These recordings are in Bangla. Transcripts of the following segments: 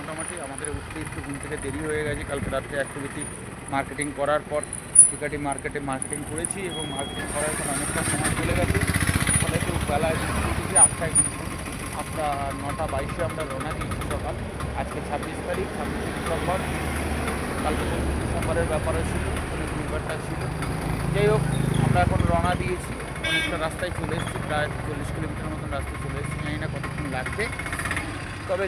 মোটামুটি। আমাদের উঠতে একটু ঘুম থেকে দেরি হয়ে গেছে। কালকে রাত্রে অ্যাক্টিভিটি মার্কেটিং করার পর টিকাটি মার্কেটে মার্কেটিং করেছি এবং মার্কেটিং করার পর অনেকটা সময় চলে গেছে। ফলে একটু বেলায় উঠেছি 8টায়, 9:22 আমরা রওনা দিয়েছি সকাল। আজকে 26 তারিখ, 26 ডিসেম্বর। কালকে 25 ডিসেম্বরের ব্যাপারও ছিল, রবিবারটা ছিল। যাই হোক, আমরা এখন রওনা দিয়েছি। অনেকটা রাস্তায় চলে এসেছি, প্রায় 40 কিলোমিটার মতন রাস্তায় চলে এসেছি। জানি না কতক্ষণ লাগবে, তবে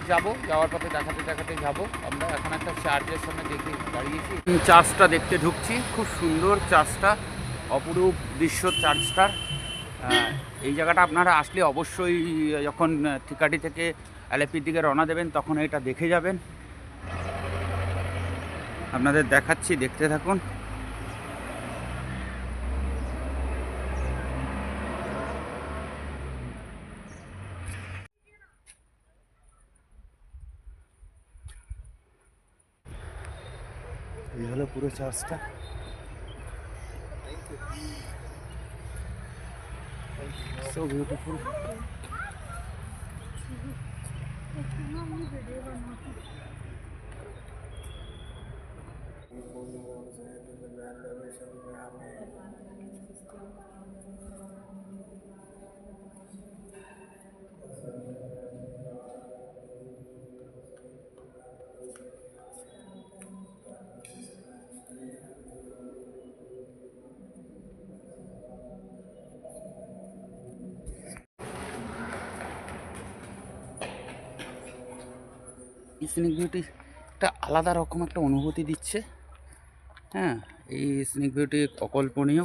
যাওয়ার পথে দেখাতে যাব। আমরা এখন একটা চার্চের সামনে দেখে দাঁড়িয়েছি। চার্চটা দেখতে ঢুকছি, খুব সুন্দর চার্চটা, অপরূপ দৃশ্য চার্চটার। এই জায়গাটা আপনারা আসলে অবশ্যই যখন থিকাটি থেকে অ্যালেপির দিকে রওনা দেবেন তখন এটা দেখে যাবেন। আপনাদের দেখাচ্ছি, দেখতে থাকুন। এই হলো পুরো চার্চটা। So beautiful. স্নেক বিউটি একটা আলাদা রকম একটা অনুভূতি দিচ্ছে। হ্যাঁ, এই স্নেক বিউটি অকল্পনীয়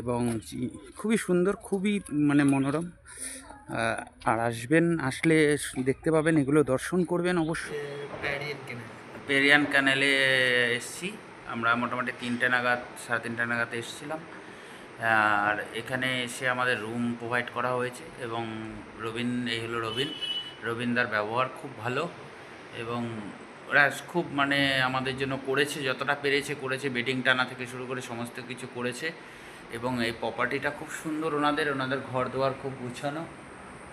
এবং খুবই সুন্দর, খুবই মনোরম। আর আসলে দেখতে পাবেন, এগুলো দর্শন করবেন অবশ্যই। পেরিয়ান ক্যানেলে এসছি আমরা মোটামুটি 3টে নাগাদ, 3:30 নাগাদ এসেছিলাম। আর এখানে এসে আমাদের রুম প্রোভাইড করা হয়েছে এবং এই হলো রবিনদার ব্যবহার খুব ভালো এবং ওরা খুব আমাদের জন্য করেছে, যতটা পেরেছে করেছে। বেডিং টানা থেকে শুরু করে সমস্ত কিছু করেছে এবং এই প্রপার্টিটা খুব সুন্দর। ওনাদের ঘর দুয়ার খুব গুছানো,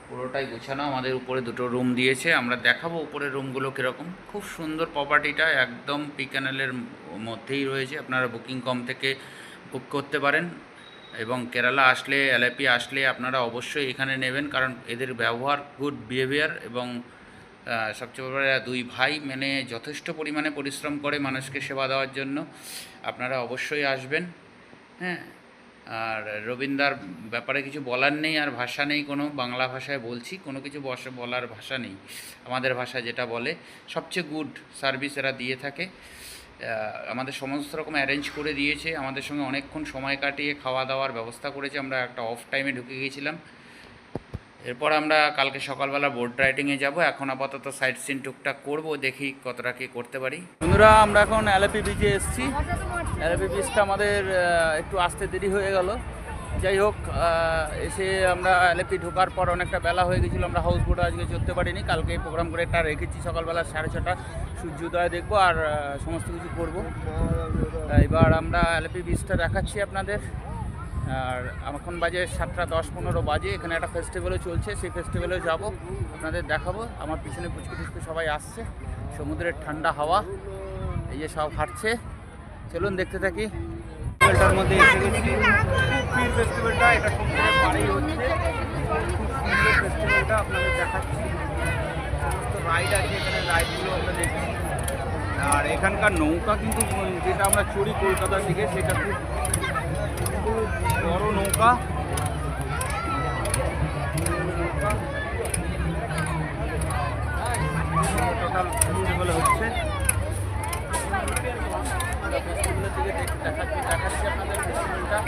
পুরোটাই গোছানো। আমাদের উপরে 2টো রুম দিয়েছে, আমরা দেখাবো উপরের রুমগুলো কীরকম। খুব সুন্দর প্রপার্টিটা, একদম পি ক্যানেলের মধ্যেই রয়েছে। আপনারা বুকিং.com থেকে বুক করতে পারেন এবং কেরালা আসলে, অ্যালেপি আসলে আপনারা অবশ্যই এখানে নেবেন, কারণ এদের ব্যবহার, গুড বিহেভিয়ার এবং সবচেয়ে বড় 2 ভাই যথেষ্ট পরিমাণে পরিশ্রম করে মানুষকে সেবা দেওয়ার জন্য। আপনারা অবশ্যই আসবেন। হ্যাঁ, আর রবীন্দার ব্যাপারে কিছু বলার নেই, আর ভাষা নেই কোনো। বাংলা ভাষায় বলছি, কোনো কিছু বলার ভাষা নেই। আমাদের ভাষা যেটা বলে, সবচেয়ে গুড সার্ভিস এরা দিয়ে থাকে। আমাদের সমস্ত রকম অ্যারেঞ্জ করে দিয়েছে, আমাদের সঙ্গে অনেকক্ষণ সময় কাটিয়ে খাওয়া দাওয়ার ব্যবস্থা করেছে। আমরা একটা অফ টাইমে ঢুকে গিয়েছিলাম। এরপর আমরা কালকে সকালবেলা বোট রাইডিংয়ে যাব। এখন আপাতত সাইট সিন টুকটাক করবো, দেখি কতটা কী করতে পারি। বন্ধুরা, আমরা এখন অ্যালেপি বিচে এসেছি। অ্যালেপি বিচটা আমাদের একটু আসতে দেরি হয়ে গেল। যাই হোক, এসে আমরা অ্যালেপি ঢোকার পর অনেকটা বেলা হয়ে গেছিলো। আমরা হাউস বোটে আজকে চড়তে পারিনি, কালকে প্রোগ্রাম করে একটা রেখেছি। সকালবেলা 6:30 সূর্যোদয় দেখবো আর সমস্ত কিছু করবো। এবার আমরা অ্যালেপি বিচটা দেখাচ্ছি আপনাদের। আর এখন বাজে 7:10-15 বাজে। এখানে একটা ফেস্টিভ্যালও চলছে, সেই ফেস্টিভ্যালেও যাব, আপনাদের দেখাবো। আমার পিছনে পুচকু সবাই আসছে, সমুদ্রের ঠান্ডা হাওয়া, এই যে সব হাঁটছে। চলুন দেখতে থাকি। ফেস্টিভ্যালটার মধ্যে এসে গেছি। খুব ফেস্টিভ্যালটা, এটা সমুদ্রের পাড়েই হচ্ছে। খুব সুন্দর ফেস্টিভ্যালটা আপনাদের দেখাচ্ছি। সমস্ত রাইড আছে এখানে, রাইডগুলো আমরা দেখছি। আর এখানকার নৌকা কিন্তু, যেটা আমরা চড়ি কলকাতার দিকে, সেটা খুব বড় নৌকা। টোটাল ফেস্টিভ্যাল হচ্ছে। ফেস্টিভ্যালের দিকে দেখাচ্ছি আপনাদের ফেস্টিভ্যালটা।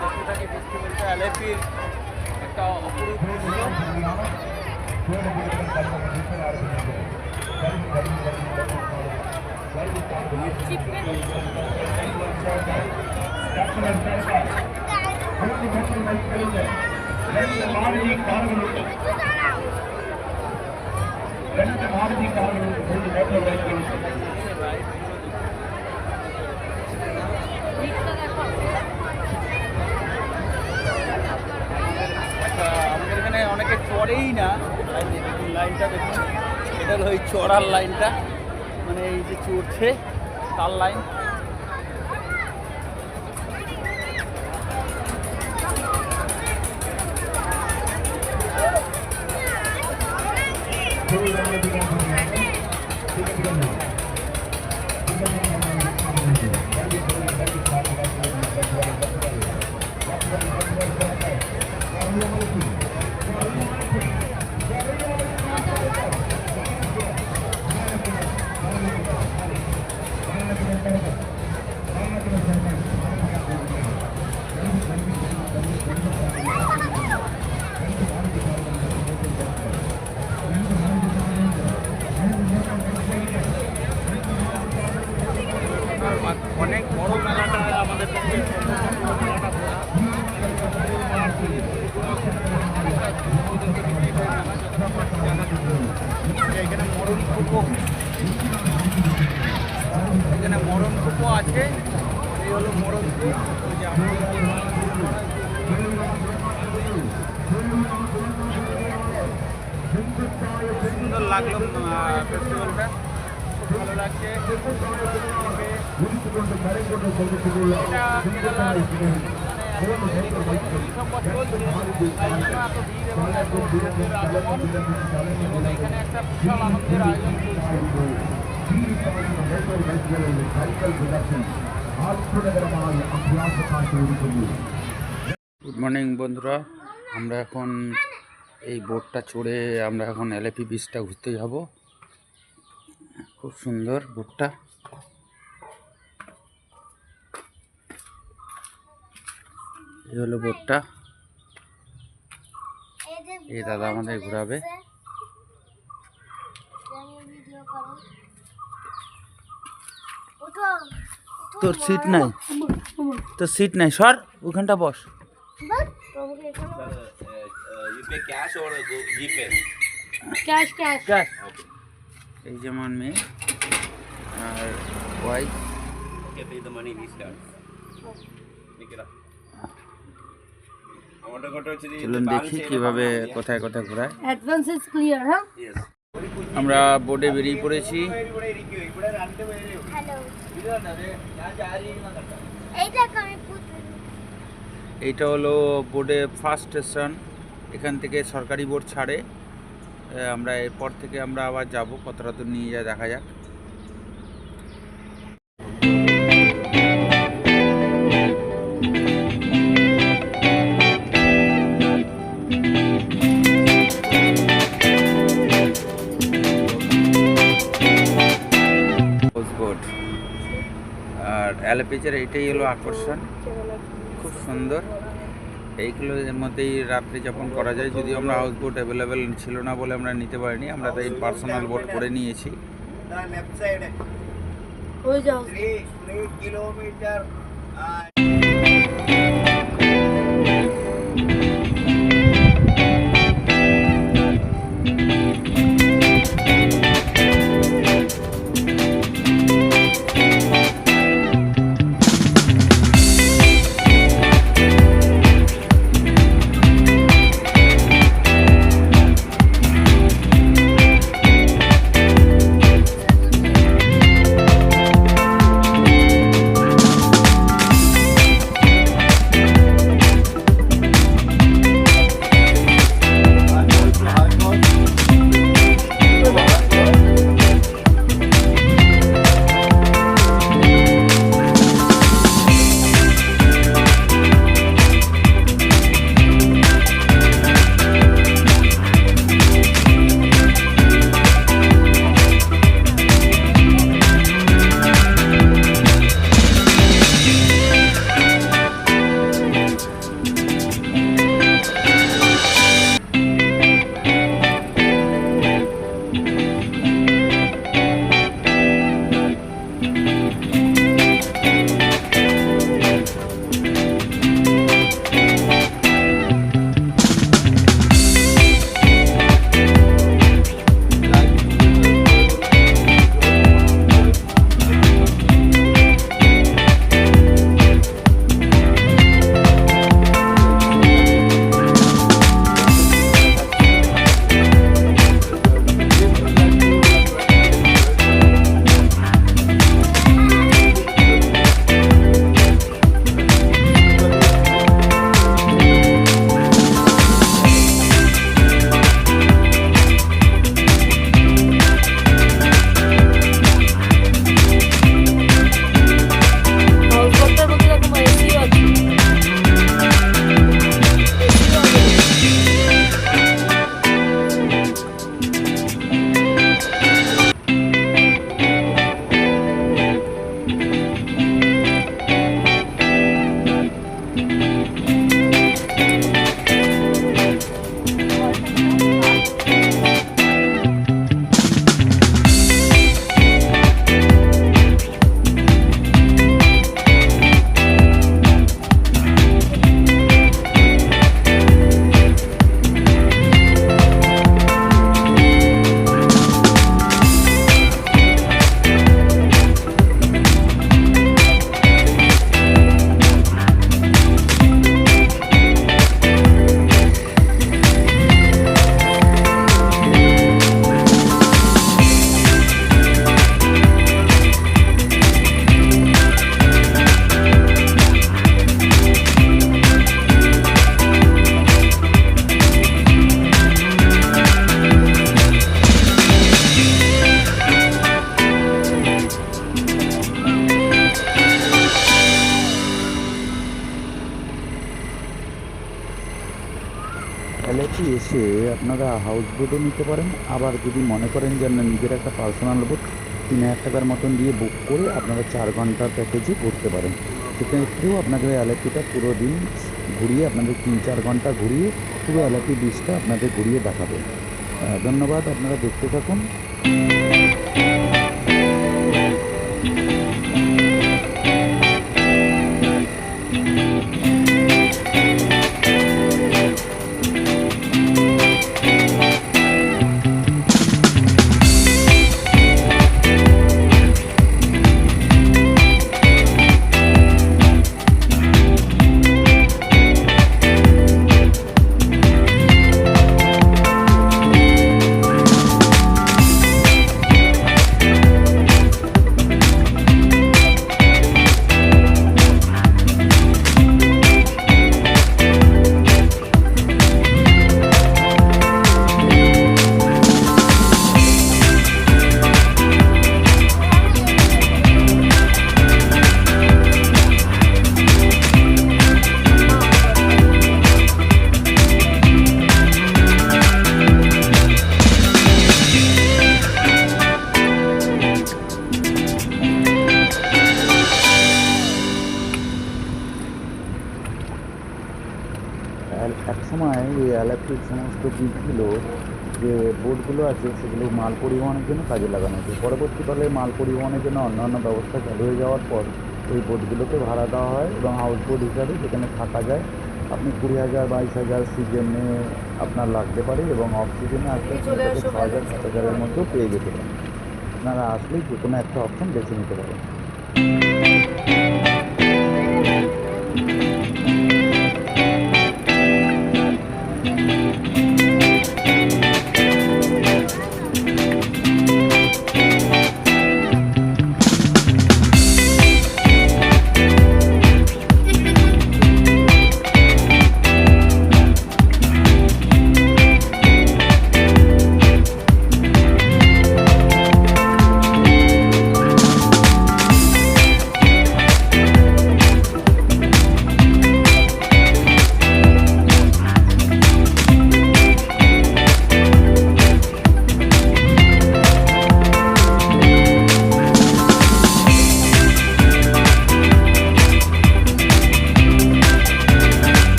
দেখতে থাকি ফেস্টিভ্যালটা। অ্যালেপির একটা অপরূপ দৃশ্য। আমাদের এখানে অনেকে চড়ে পারেই না। দেখুন লাইনটা দেখুন, এটা হলো এই চড়ার লাইনটা, মানে এই যে চড়ছে তার লাইন। অনেক বড় মেলাটা আমাদের পক্ষে এখানে মরণ কুপো আছে। এই হলো মরণ কূপ। সুন্দর লাগলো ফেস্টিভ্যালটা, খুব ভালো লাগছে। এখানে একটা বিশাল আনন্দের আয়োজন চলছে। গুড মর্নিং বন্ধুরা, আমরা এখন এই বোটটা চড়ে আমরা এখন এলএপি বিচটা ঘুরতে যাব। খুব সুন্দর বোটটা। এই হলো বোটটা, এই দাদা আমাদের ঘোরাবে। তোর সিট নাই, তোর সিট নাই, সর ওখানটা বস। এই যেমন মেয়ে আর ওয়াইফ। চলুন দেখি কিভাবে কোথায় কোথায় ঘোরায়। আমরা বোটে বেরিয়ে পড়েছি। এইটা হলো বোটে ফার্স্ট স্টেশন। এখান থেকে সরকারি বোট ছাড়ে। আমরা এরপর থেকে আমরা আবার যাব, কতটা দূর নিয়ে যায় দেখা যাক। বোট আর এলএপিচের এইটাই হলো আকর্ষণ, খুব সুন্দর। এইগুলোর মধ্যেই রাত্রি যাপন করা যায়। যদিও আমরা হাউস বোট অ্যাভেলেবেল ছিল না বলে আমরা নিতে পারিনি, আমরা তাই পার্সোনাল বোট করে নিয়েছি। আপনারা হাউস বোটও নিতে পারেন। আবার যদি মনে করেন যে না নিজের একটা পার্সোনাল বোট 3000 টাকার মতন দিয়ে বুক করে আপনারা 4 ঘন্টার প্যাকেজে ঘুরতে পারেন। সেক্ষেত্রেও আপনাদের আলাপিটা পুরো দিন ঘুরিয়ে আপনাদের 3-4 ঘন্টা ঘুরিয়ে পুরো আলাপি বিচটা আপনাদের ঘুরিয়ে দেখাবে। ধন্যবাদ, আপনারা দেখতে থাকুন। এক সময় এই আলাপির সমস্ত দিকগুলো যে বোটগুলো আছে সেগুলো মাল পরিবহনের জন্য কাজে লাগানো হয়েছে। পরবর্তীকালে মাল পরিবহনের জন্য অন্যান্য ব্যবস্থা চালু হয়ে যাওয়ার পর এই বোটগুলোকে ভাড়া দেওয়া হয় এবং হাউস বোট হিসাবে যেখানে থাকা যায়। আপনি 20,000 22,000 সিজনে আপনার লাগতে পারে এবং অফ সিজনে আসলে 6,000 7,000-এর মধ্যেও পেয়ে যেতে পারেন। আপনারা আসলেই যে কোনো একটা অপশন বেছে নিতে পারেন।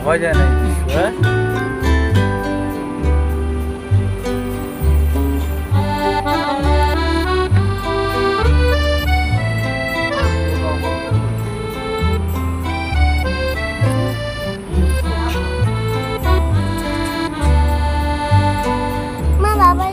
ভাবা যায় না এই দৃশ্য, হ্যাঁ? মা বাবা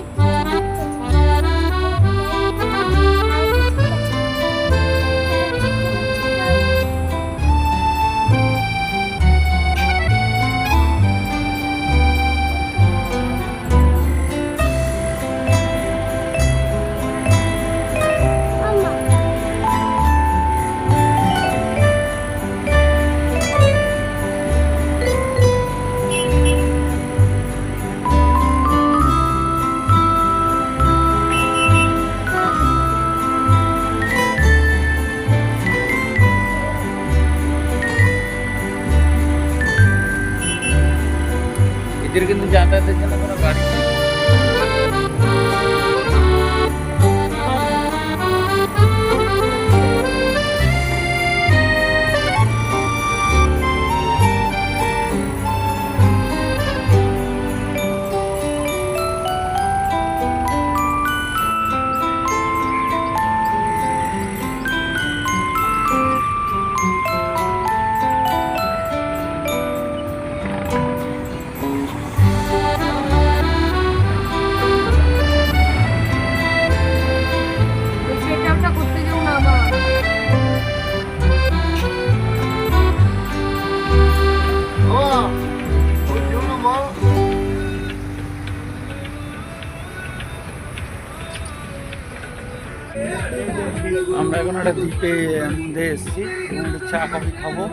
আমরা এখন একটা দ্বীপে মধ্যে এসেছি এবং একটু চা কফি খাবো।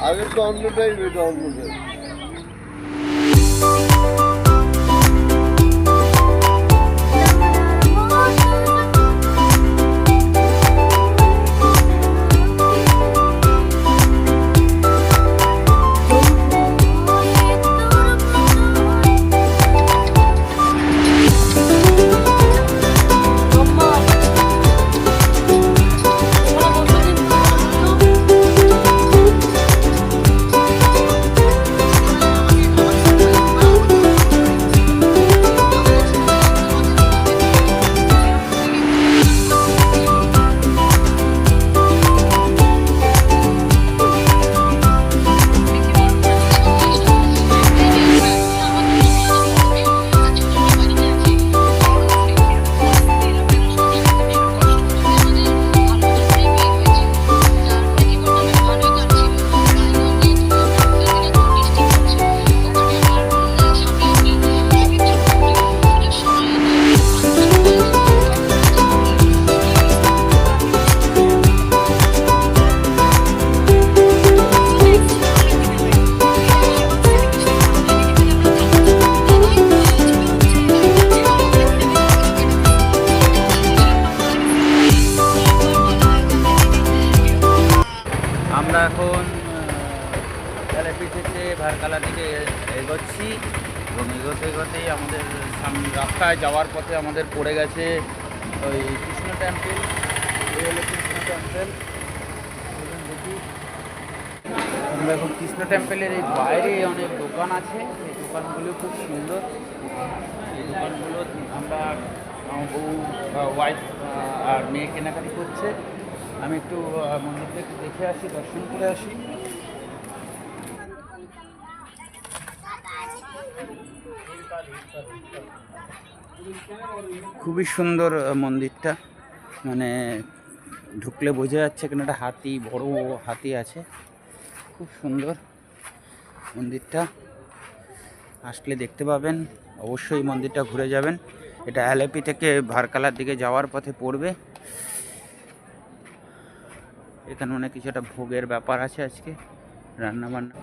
আগে তো অন্য টাইম, এটা অন্য টাইম। আমরা এখন এলএপি থেকে ভারকালা দিকে এগোচ্ছি এবং এগোতে এগোতেই আমাদের রাস্তায় যাওয়ার পথে আমাদের পড়ে গেছে ওই কৃষ্ণ টেম্পেল। এই হলো কৃষ্ণ টেম্পেল। দেখি আমরা এখন কৃষ্ণ টেম্পেলের এই বাইরে অনেক দোকান আছে, এই দোকানগুলো খুব সুন্দর। এই দোকানগুলো আমরা বউ ওয়াইফ আর মেয়ে কেনাকাটি করছে। আমি একটু মন্দিরটা একটু দেখে আসি, দর্শন করে আসি। খুবই সুন্দর মন্দিরটা, মানে ঢুকলে বোঝা যাচ্ছে এখানে একটা হাতি, বড় হাতি আছে। খুব সুন্দর মন্দিরটা, আসলে দেখতে পাবেন। অবশ্যই মন্দিরটা ঘুরে যাবেন। এটা এলএপি থেকে ভারকালার দিকে যাওয়ার পথে পড়বে। এখানে অনেক কিছু একটা ভোগের ব্যাপার আছে আজকে, রান্না বান্না।